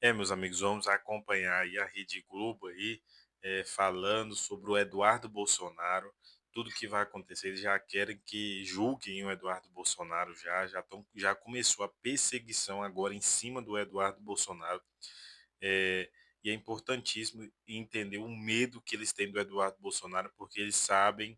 Meus amigos, vamos acompanhar aí a Rede Globo aí, falando sobre o Eduardo Bolsonaro, tudo que vai acontecer. Eles já querem que julguem o Eduardo Bolsonaro já começou a perseguição agora em cima do Eduardo Bolsonaro. É, e é importantíssimo entender o medo que eles têm do Eduardo Bolsonaro, porque eles sabem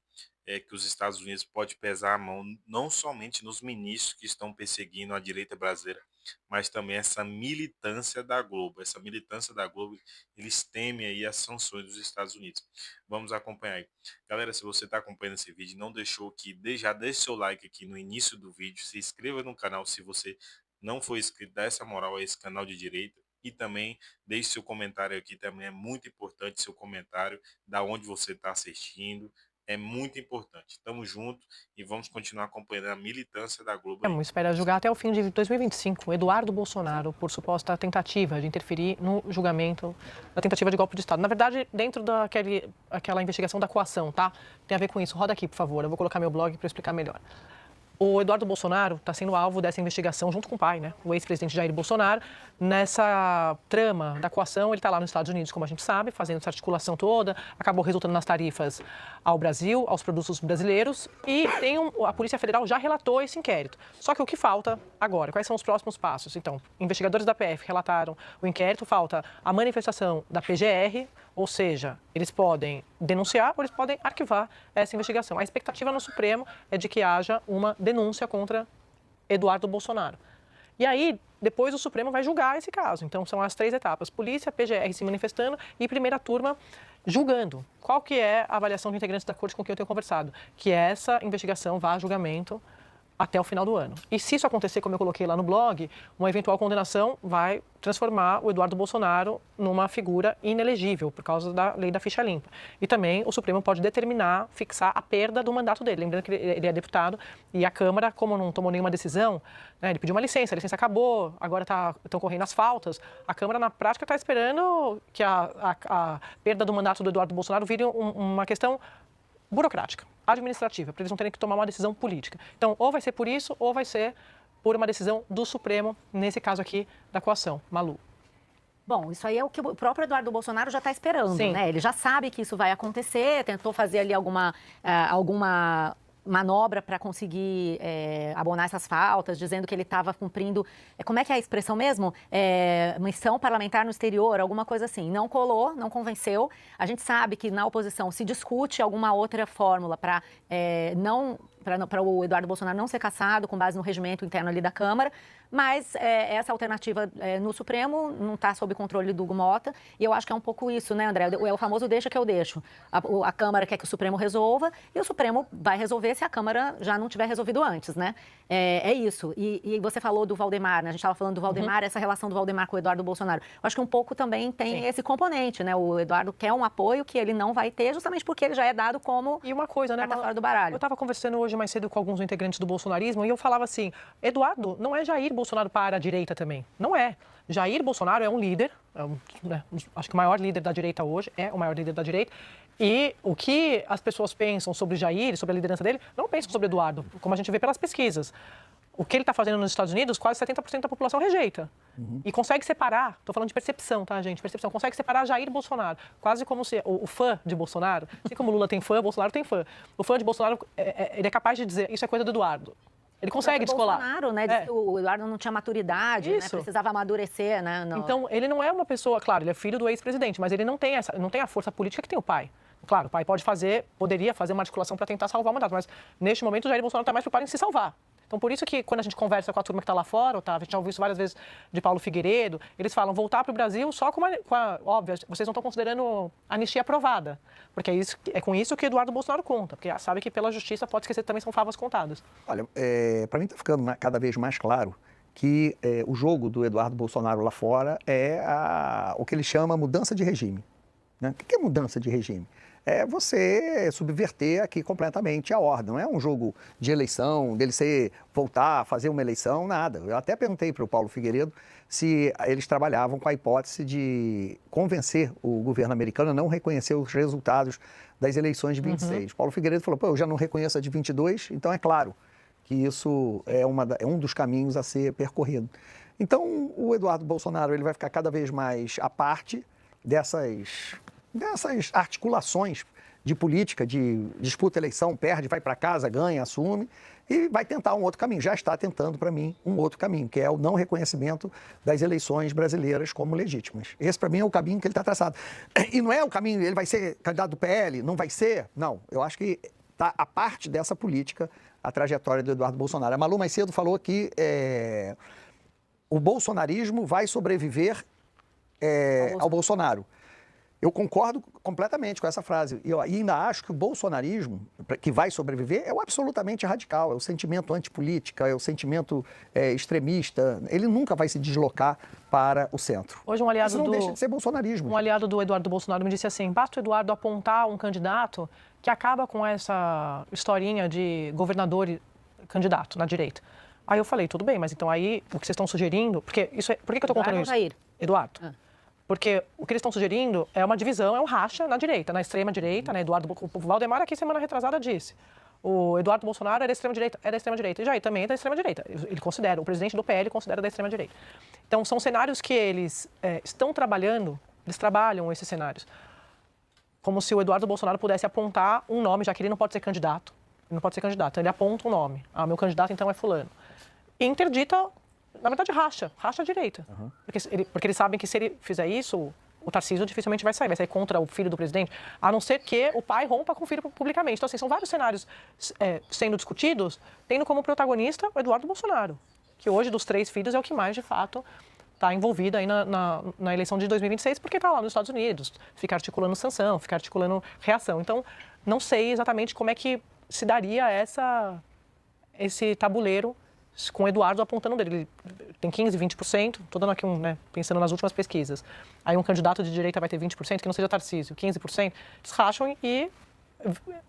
que os Estados Unidos pode pesar a mão não somente nos ministros que estão perseguindo a direita brasileira, mas também essa militância da Globo. Essa militância da Globo, eles temem aí as sanções dos Estados Unidos. Vamos acompanhar aí. Galera, se você está acompanhando esse vídeo e não deixou aqui, já deixe seu like aqui no início do vídeo, se inscreva no canal se você não for inscrito, dá essa moral a esse canal de direita. E também deixe seu comentário aqui, também é muito importante seu comentário, da onde você está assistindo, é muito importante. Tamo junto e vamos continuar acompanhando a militância da Globo aí. Espera julgar até o fim de 2025 Eduardo Bolsonaro por suposta tentativa de interferir no julgamento da tentativa de golpe de Estado. Na verdade, dentro daquela investigação da coação, tá? Tem a ver com isso. Roda aqui, por favor. Eu vou colocar meu blog para explicar melhor. O Eduardo Bolsonaro está sendo alvo dessa investigação junto com o pai, né? O ex-presidente Jair Bolsonaro. Nessa trama da coação, ele está lá nos Estados Unidos, como a gente sabe, fazendo essa articulação toda. Acabou resultando nas tarifas ao Brasil, aos produtos brasileiros. E a Polícia Federal já relatou esse inquérito. Só que o que falta agora? Quais são os próximos passos? Então, investigadores da PF relataram o inquérito, falta a manifestação da PGR, ou seja, eles podem denunciar ou eles podem arquivar essa investigação. A expectativa no Supremo é de que haja uma denúncia contra Eduardo Bolsonaro. E aí, depois o Supremo vai julgar esse caso. Então, são as 3 etapas. Polícia, PGR se manifestando e primeira turma julgando. Qual que é a avaliação de integrantes da corte com quem eu tenho conversado? Que essa investigação vá a julgamento até o final do ano. E se isso acontecer, como eu coloquei lá no blog, uma eventual condenação vai transformar o Eduardo Bolsonaro numa figura inelegível por causa da lei da ficha limpa. E também o Supremo pode determinar, fixar a perda do mandato dele. Lembrando que ele é deputado e a Câmara, como não tomou nenhuma decisão, né, ele pediu uma licença, a licença acabou, agora estão correndo as faltas. A Câmara, na prática, está esperando que a perda do mandato do Eduardo Bolsonaro vire uma questão burocrática, administrativa, para eles não terem que tomar uma decisão política. Então, ou vai ser por isso, ou vai ser por uma decisão do Supremo, nesse caso aqui da coação. Malu. Bom, isso aí é o que o próprio Eduardo Bolsonaro já está esperando, Sim. né? Ele já sabe que isso vai acontecer, tentou fazer ali alguma manobra para conseguir abonar essas faltas, dizendo que ele estava cumprindo, como é que é a expressão mesmo? Missão parlamentar no exterior, alguma coisa assim. Não colou, não convenceu. A gente sabe que na oposição se discute alguma outra fórmula para o Eduardo Bolsonaro não ser cassado com base no regimento interno ali da Câmara, mas essa alternativa no Supremo não está sob controle do Hugo Mota, e eu acho que é um pouco isso, né, André? É o famoso deixa que eu deixo. A Câmara quer que o Supremo resolva, e o Supremo vai resolver se a Câmara já não tiver resolvido antes, né? É isso. E você falou do Valdemar, né? A gente estava falando do Valdemar, essa relação do Valdemar com o Eduardo Bolsonaro. Eu acho que um pouco também tem esse componente, né? O Eduardo quer um apoio que ele não vai ter, justamente porque ele já é dado como E uma coisa, né, carta fora do baralho. eu estava conversando hoje mais cedo com alguns integrantes do bolsonarismo e eu falava assim, Eduardo, não é Jair Bolsonaro para a direita também. Não é. Jair Bolsonaro é um líder, acho que o maior líder da direita hoje, é o maior líder da direita. E o que as pessoas pensam sobre Jair, sobre a liderança dele, não pensam sobre Eduardo, como a gente vê pelas pesquisas. O que ele está fazendo nos Estados Unidos, quase 70% da população rejeita. E consegue separar, estou falando de percepção, tá, gente? Percepção, consegue separar Jair Bolsonaro. Quase como se o fã de Bolsonaro, assim como Lula tem fã, Bolsonaro tem fã. O fã de Bolsonaro, ele é capaz de dizer, isso é coisa do Eduardo. Ele consegue descolar. Bolsonaro, né? Disse que o Eduardo não tinha maturidade, né? Precisava amadurecer, né? Então, ele não é uma pessoa, claro, ele é filho do ex-presidente, mas ele não tem a força política que tem o pai. Claro, o pai poderia fazer uma articulação para tentar salvar o mandato, mas neste momento o Jair Bolsonaro está mais preocupado em se salvar. Então, por isso que quando a gente conversa com a turma que está lá fora, Otávio, a gente já ouviu isso várias vezes de Paulo Figueiredo, eles falam voltar para o Brasil só óbvio, vocês não estão considerando anistia aprovada, porque é com isso que Eduardo Bolsonaro conta, porque sabe que pela justiça pode esquecer que também são favas contadas. Olha, para mim está ficando cada vez mais claro que o jogo do Eduardo Bolsonaro lá fora é o que ele chama mudança de regime. Né? O que é mudança de regime? É você subverter aqui completamente a ordem. Não é um jogo de eleição, voltar a fazer uma eleição, nada. Eu até perguntei para o Paulo Figueiredo se eles trabalhavam com a hipótese de convencer o governo americano a não reconhecer os resultados das eleições de 26. Paulo Figueiredo falou, eu já não reconheço a de 22, então é claro que isso é um dos caminhos a ser percorrido. Então, o Eduardo Bolsonaro ele vai ficar cada vez mais à parte dessas articulações de política, de disputa eleição, perde, vai para casa, ganha, assume, e vai tentar um outro caminho. Já está tentando, para mim, um outro caminho, que é o não reconhecimento das eleições brasileiras como legítimas. Esse, para mim, é o caminho que ele está traçado. E não é o caminho, ele vai ser candidato do PL, não vai ser? Não, eu acho que está a parte dessa política a trajetória do Eduardo Bolsonaro. A Malu mais cedo falou que o bolsonarismo vai sobreviver ao Bolsonaro. Eu concordo completamente com essa frase. E ainda acho que o bolsonarismo, que vai sobreviver, é o absolutamente radical, é o sentimento antipolítica, é o sentimento extremista. Ele nunca vai se deslocar para o centro. Hoje um aliado Isso não deixa de ser bolsonarismo. Um aliado do Eduardo Bolsonaro me disse assim, basta o Eduardo apontar um candidato que acaba com essa historinha de governador e candidato na direita. Aí eu falei, tudo bem, mas então aí o que vocês estão sugerindo... Porque isso por que eu estou contando isso? Jair? Eduardo. Porque o que eles estão sugerindo é uma divisão, é um racha na direita, na extrema-direita, né? O Valdemar aqui semana retrasada disse. O Eduardo Bolsonaro é da extrema-direita, E Jair também é da extrema-direita. Ele considera, o presidente do PL considera da extrema-direita. Então, são cenários que eles estão trabalhando, eles trabalham esses cenários. Como se o Eduardo Bolsonaro pudesse apontar um nome, já que ele não pode ser candidato. Ele não pode ser candidato, então ele aponta um nome. Ah, meu candidato então é fulano. E interdita... Na verdade, racha a direita. Porque eles sabem que se ele fizer isso, o Tarcísio dificilmente vai sair contra o filho do presidente, a não ser que o pai rompa com o filho publicamente. Então, assim, são vários cenários sendo discutidos, tendo como protagonista o Eduardo Bolsonaro, que hoje, dos 3 filhos, é o que mais, de fato, está envolvido aí na eleição de 2026, porque está lá nos Estados Unidos, fica articulando sanção, fica articulando reação. Então, não sei exatamente como é que se daria esse tabuleiro com o Eduardo apontando dele. Ele tem 15%, 20%, estou dando aqui pensando nas últimas pesquisas. Aí um candidato de direita vai ter 20%, que não seja Tarcísio, 15%, eles racham e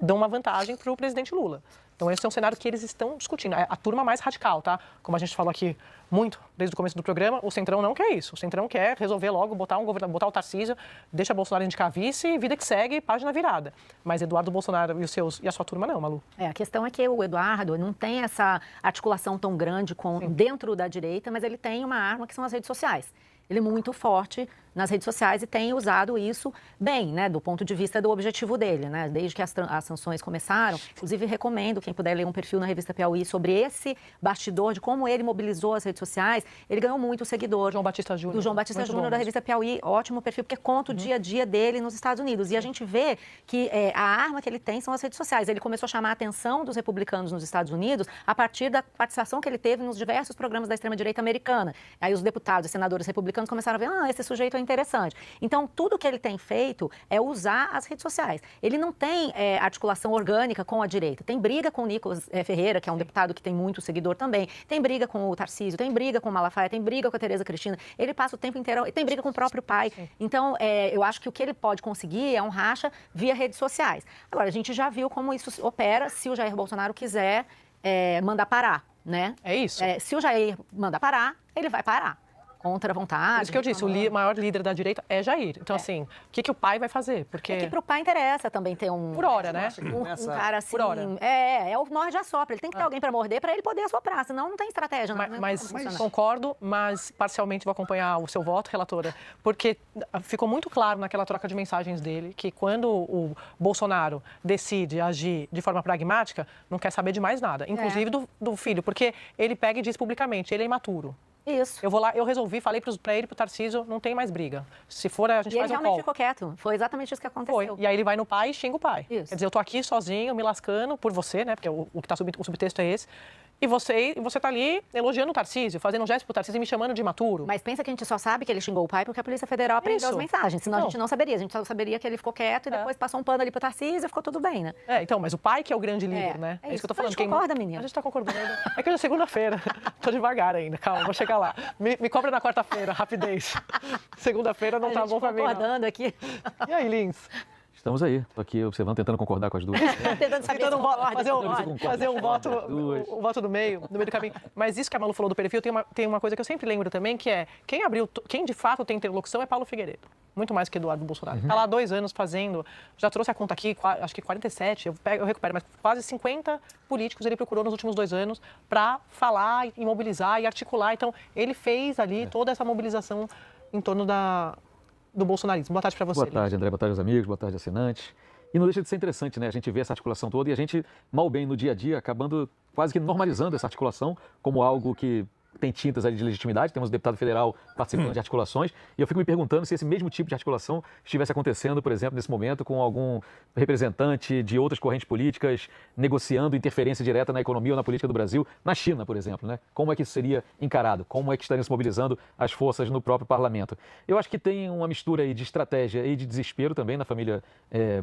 dão uma vantagem para o presidente Lula. Então esse é um cenário que eles estão discutindo. A turma mais radical, tá? Como a gente falou aqui muito desde o começo do programa, o Centrão não quer isso. O Centrão quer resolver logo, botar o Tarcísio, deixa Bolsonaro indicar vice, vida que segue, página virada. Mas Eduardo Bolsonaro e a sua turma não, Malu. A questão é que o Eduardo não tem essa articulação tão grande dentro da direita, mas ele tem uma arma que são as redes sociais. Ele é muito forte nas redes sociais e tem usado isso bem, né, do ponto de vista do objetivo dele, né, desde que as sanções começaram. Inclusive, recomendo, quem puder ler um perfil na revista Piauí sobre esse bastidor, de como ele mobilizou as redes sociais. Ele ganhou muito seguidor. João Batista Júnior. Do João Batista Júnior, da revista Piauí. Ótimo perfil, porque conta o dia a dia dele nos Estados Unidos. E a gente vê que a arma que ele tem são as redes sociais. Ele começou a chamar a atenção dos republicanos nos Estados Unidos a partir da participação que ele teve nos diversos programas da extrema-direita americana. Aí os deputados e senadores republicanos começaram a ver, esse sujeito é interessante. Então, tudo que ele tem feito é usar as redes sociais. Ele não tem articulação orgânica com a direita. Tem briga com o Nicolas Ferreira, que é um deputado que tem muito seguidor também. Tem briga com o Tarcísio, tem briga com o Malafaia, tem briga com a Tereza Cristina. Ele passa o tempo inteiro, tem briga com o próprio pai. Sim. Então, eu acho que o que ele pode conseguir é um racha via redes sociais. Agora, a gente já viu como isso opera se o Jair Bolsonaro quiser mandar parar, né? É isso. Se o Jair mandar parar, ele vai parar. Contra a vontade. Por isso que eu disse, o maior líder da direita é Jair. Então, assim, o que o pai vai fazer? Porque... É que pro pai interessa também ter um... Por hora, né? Um cara assim... Por hora. É o morde a sopra. Ele tem que ter alguém para morder para ele poder assoprar, senão não tem estratégia. Mas concordo, mas parcialmente vou acompanhar o seu voto, relatora, porque ficou muito claro naquela troca de mensagens dele que quando o Bolsonaro decide agir de forma pragmática, não quer saber de mais nada, inclusive do filho, porque ele pega e diz publicamente, ele é imaturo. Isso. Eu vou lá, eu resolvi, falei para ele, para o Tarcísio, não tem mais briga. Se for, a gente faz um call. E ele realmente ficou quieto. Foi exatamente isso que aconteceu. Foi. E aí ele vai no pai e xinga o pai. Isso. Quer dizer, eu tô aqui sozinho, me lascando por você, né? Porque o que tá o subtexto é esse. E você tá ali elogiando o Tarcísio, fazendo um gesto pro Tarcísio e me chamando de imaturo. Mas pensa que a gente só sabe que ele xingou o pai porque a Polícia Federal apreendeu as mensagens. Senão a gente não saberia. A gente só saberia que ele ficou quieto e depois passou um pano ali pro Tarcísio e ficou tudo bem, né? Então, mas o pai que é o grande líder, né? É isso que eu tô falando. A gente concorda, menina. A gente tá concordando. É que hoje é segunda-feira. Tô devagar ainda, calma, vou chegar lá. Me cobra na quarta-feira, rapidez. Segunda-feira não tá bom pra mim, não. Concordando aqui. E aí, Lins? Estamos aí. Estou aqui observando, tentando concordar com as duas. fazer um voto no meio do caminho. Mas isso que a Malu falou do perfil, tem uma coisa que eu sempre lembro também, que é quem de fato tem interlocução é Paulo Figueiredo. muito mais que Eduardo Bolsonaro. Está lá há 2 anos fazendo, já trouxe a conta aqui, acho que 47, eu recupero, mas quase 50 políticos ele procurou nos últimos 2 anos para falar e mobilizar e articular. Então, ele fez ali toda essa mobilização em torno do bolsonarismo. Boa tarde para você. Boa tarde, André. Boa tarde aos amigos, boa tarde, assinantes. E não deixa de ser interessante, né? A gente vê essa articulação toda e a gente, mal bem, no dia a dia, acabando quase que normalizando essa articulação como algo que tem tintas ali de legitimidade. Temos um deputado federal participando de articulações e eu fico me perguntando se esse mesmo tipo de articulação estivesse acontecendo, por exemplo, nesse momento com algum representante de outras correntes políticas negociando interferência direta na economia ou na política do Brasil, na China, por exemplo, né? Como é que isso seria encarado? Como é que estariam se mobilizando as forças no próprio parlamento? Eu acho que tem uma mistura aí de estratégia e de desespero também na família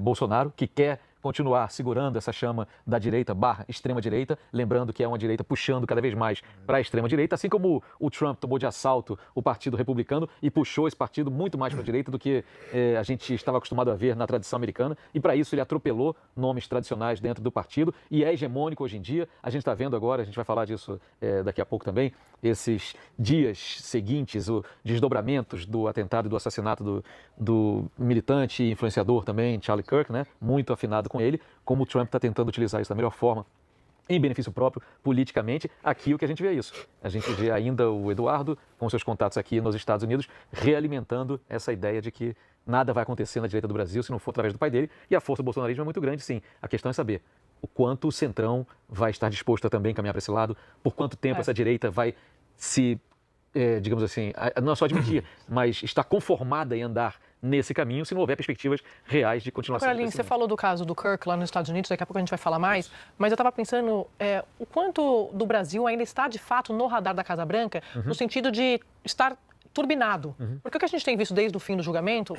Bolsonaro, que quer continuar segurando essa chama da direita / extrema-direita, lembrando que é uma direita puxando cada vez mais para a extrema-direita, assim como o Trump tomou de assalto o Partido Republicano e puxou esse partido muito mais para a direita do que a gente estava acostumado a ver na tradição americana, e para isso ele atropelou nomes tradicionais dentro do partido e é hegemônico hoje em dia. A gente está vendo agora, a gente vai falar disso daqui a pouco também, esses dias seguintes, os desdobramentos do atentado e do assassinato do militante e influenciador também, Charlie Kirk, né? Muito afinado com ele, como o Trump está tentando utilizar isso da melhor forma, em benefício próprio, politicamente. Aqui o que a gente vê é isso. A gente vê ainda o Eduardo, com seus contatos aqui nos Estados Unidos, realimentando essa ideia de que nada vai acontecer na direita do Brasil se não for através do pai dele, e a força do bolsonarismo é muito grande, sim. A questão é saber o quanto o Centrão vai estar disposto a também caminhar para esse lado, por quanto tempo essa direita vai se, digamos assim, não é só admitir, mas estar conformada em andar nesse caminho, se não houver perspectivas reais de continuação. Agora, Aline, você falou do caso do Kirk lá nos Estados Unidos, daqui a pouco a gente vai falar mais, mas eu estava pensando o quanto do Brasil ainda está, de fato, no radar da Casa Branca, no sentido de estar turbinado. Porque o que a gente tem visto desde o fim do julgamento,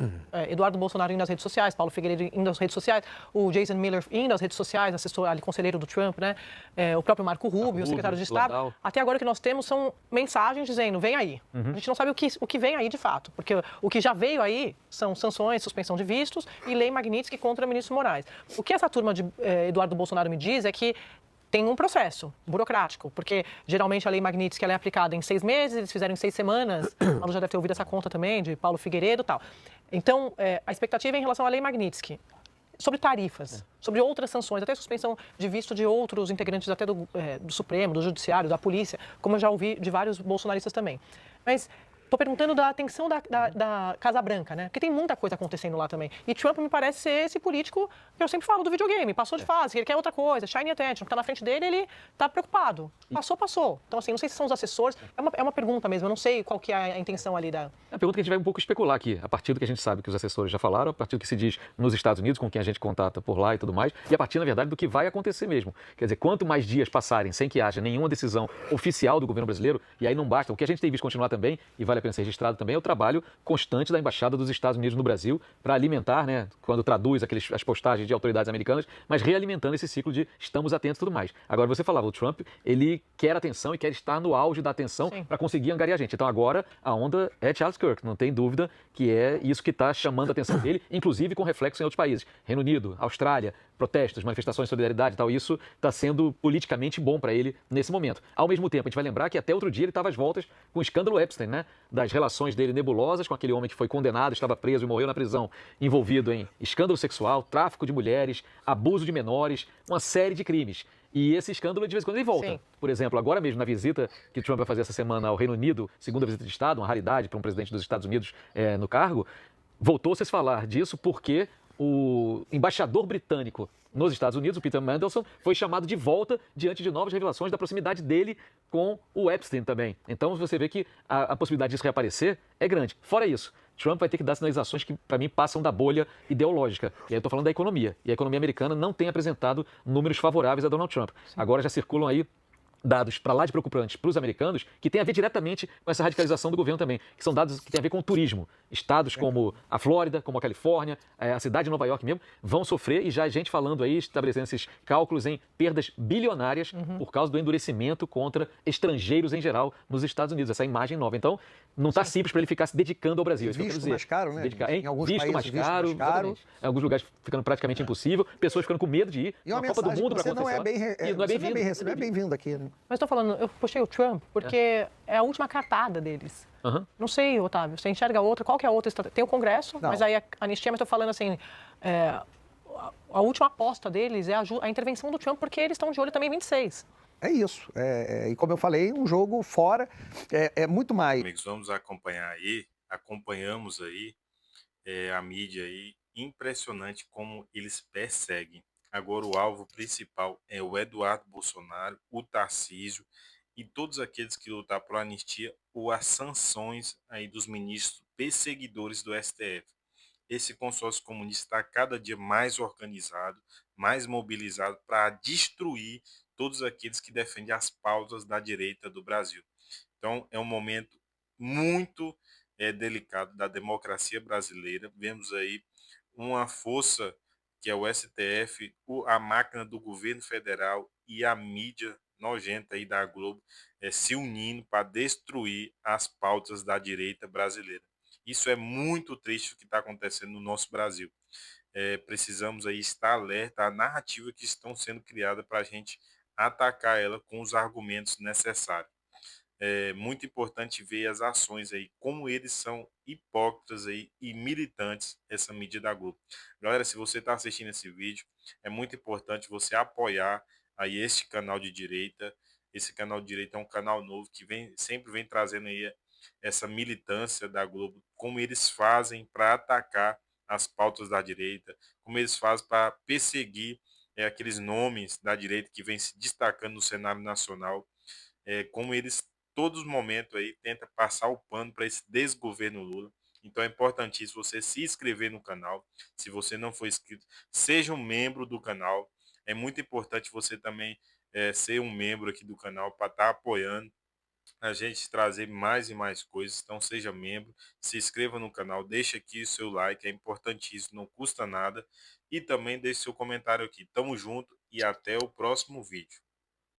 Eduardo Bolsonaro indo às redes sociais, Paulo Figueiredo indo às redes sociais, o Jason Miller indo às redes sociais, assessor ali, conselheiro do Trump, né? O próprio Marco Rubio, o secretário de Estado. Lodal. Até agora o que nós temos são mensagens dizendo, vem aí. A gente não sabe o que vem aí de fato, porque o que já veio aí são sanções, suspensão de vistos e lei Magnitsky contra ministro Moraes. O que essa turma de Eduardo Bolsonaro me diz é que tem um processo burocrático, porque geralmente a lei Magnitsky ela é aplicada em 6 meses, eles fizeram em 6 semanas, a Malu já deve ter ouvido essa conta também, de Paulo Figueiredo e tal. Então, a expectativa é em relação à lei Magnitsky, sobre tarifas, sobre outras sanções, até suspensão de visto de outros integrantes até do Supremo, do Judiciário, da Polícia, como eu já ouvi de vários bolsonaristas também. Mas estou perguntando da atenção da Casa Branca, né? Porque tem muita coisa acontecendo lá também. E Trump me parece ser esse político que eu sempre falo do videogame. Passou de fase, ele quer outra coisa, shiny attention. Está na frente dele, ele está preocupado. Passou. Então, assim, não sei se são os assessores. É uma pergunta mesmo, eu não sei qual que é a intenção ali da... É uma pergunta que a gente vai um pouco especular aqui, a partir do que a gente sabe que os assessores já falaram, a partir do que se diz nos Estados Unidos, com quem a gente contata por lá e tudo mais, e a partir, na verdade, do que vai acontecer mesmo. Quer dizer, quanto mais dias passarem sem que haja nenhuma decisão oficial do governo brasileiro, e aí não basta, o que a gente tem visto continuar também, e vale a pena ser registrado também, é o trabalho constante da Embaixada dos Estados Unidos no Brasil para alimentar, né, quando traduz as postagens de autoridades americanas, mas realimentando esse ciclo de estamos atentos e tudo mais. Agora, você falava, o Trump, ele quer atenção e quer estar no auge da atenção para conseguir angariar a gente. Então, agora, a onda é Charles Kirk, não tem dúvida que é isso que está chamando a atenção dele, inclusive com reflexo em outros países. Reino Unido, Austrália, protestos, manifestações de solidariedade e tal, isso está sendo politicamente bom para ele nesse momento. Ao mesmo tempo, a gente vai lembrar que até outro dia ele estava às voltas com o escândalo Epstein, né? Das relações dele nebulosas com aquele homem que foi condenado, estava preso e morreu na prisão, envolvido em escândalo sexual, tráfico de mulheres, abuso de menores, uma série de crimes. E esse escândalo, de vez em quando, ele volta. Sim. Por exemplo, agora mesmo, na visita que Trump vai fazer essa semana ao Reino Unido, segunda visita de Estado, uma raridade para um presidente dos Estados Unidos no cargo, voltou-se a se falar disso porque o embaixador britânico nos Estados Unidos, o Peter Mandelson, foi chamado de volta diante de novas revelações da proximidade dele com o Epstein também. Então, você vê que a possibilidade disso reaparecer é grande. Fora isso, Trump vai ter que dar sinalizações que, para mim, passam da bolha ideológica. E aí eu estou falando da economia. E a economia americana não tem apresentado números favoráveis a Donald Trump. Sim. Agora já circulam aí dados para lá de preocupantes para os americanos, que tem a ver diretamente com essa radicalização do governo também, que são dados que têm a ver com o turismo. Estados como a Flórida, como a Califórnia, a cidade de Nova York mesmo, vão sofrer, e já a gente falando aí, estabelecendo esses cálculos em perdas bilionárias por causa do endurecimento contra estrangeiros em geral nos Estados Unidos, essa imagem nova. Então, não está simples para ele ficar se dedicando ao Brasil. Visto mais caro, né? Em alguns países, mais caro, em alguns lugares ficando praticamente impossível, pessoas ficando com medo de ir, e uma Copa do Mundo para acontecer. Não é bem-vindo aqui, né? Mas estou falando, eu puxei o Trump porque é a última cartada deles. Aham. Não sei, Otávio, você enxerga outra? Qual que é a outra estratégia? Tem o Congresso, Não. mas aí a anistia, mas estou falando assim, a última aposta deles é a intervenção do Trump, porque eles estão de olho também em 26. É isso. E como eu falei, um jogo fora é muito mais. Amigos, vamos acompanhar aí, acompanhamos aí a mídia aí, impressionante como eles perseguem. Agora o alvo principal é o Eduardo Bolsonaro, o Tarcísio e todos aqueles que lutar por anistia ou as sanções aí dos ministros perseguidores do STF. Esse consórcio comunista está cada dia mais organizado, mais mobilizado para destruir todos aqueles que defendem as pautas da direita do Brasil. Então, é um momento muito delicado da democracia brasileira. Vemos aí uma força que é o STF, a máquina do governo federal e a mídia nojenta aí da Globo se unindo para destruir as pautas da direita brasileira. Isso é muito triste o que está acontecendo no nosso Brasil. Precisamos aí estar alerta à narrativa que estão sendo criada para a gente atacar ela com os argumentos necessários. É muito importante ver as ações aí, como eles são hipócritas aí e militantes, essa mídia da Globo. Galera, se você está assistindo esse vídeo, é muito importante você apoiar aí este canal de direita. Esse canal de direita é um canal novo que sempre vem trazendo aí essa militância da Globo, como eles fazem para atacar as pautas da direita, como eles fazem para perseguir aqueles nomes da direita que vem se destacando no cenário nacional, como eles todos os momentos aí tenta passar o pano para esse desgoverno Lula. Então é importantíssimo você se inscrever no canal. Se você não for inscrito, seja um membro do canal. É muito importante você também ser um membro aqui do canal para estar apoiando a gente trazer mais e mais coisas. Então seja membro, se inscreva no canal, deixa aqui o seu like, é importantíssimo, não custa nada. E também deixe seu comentário aqui. Tamo junto e até o próximo vídeo.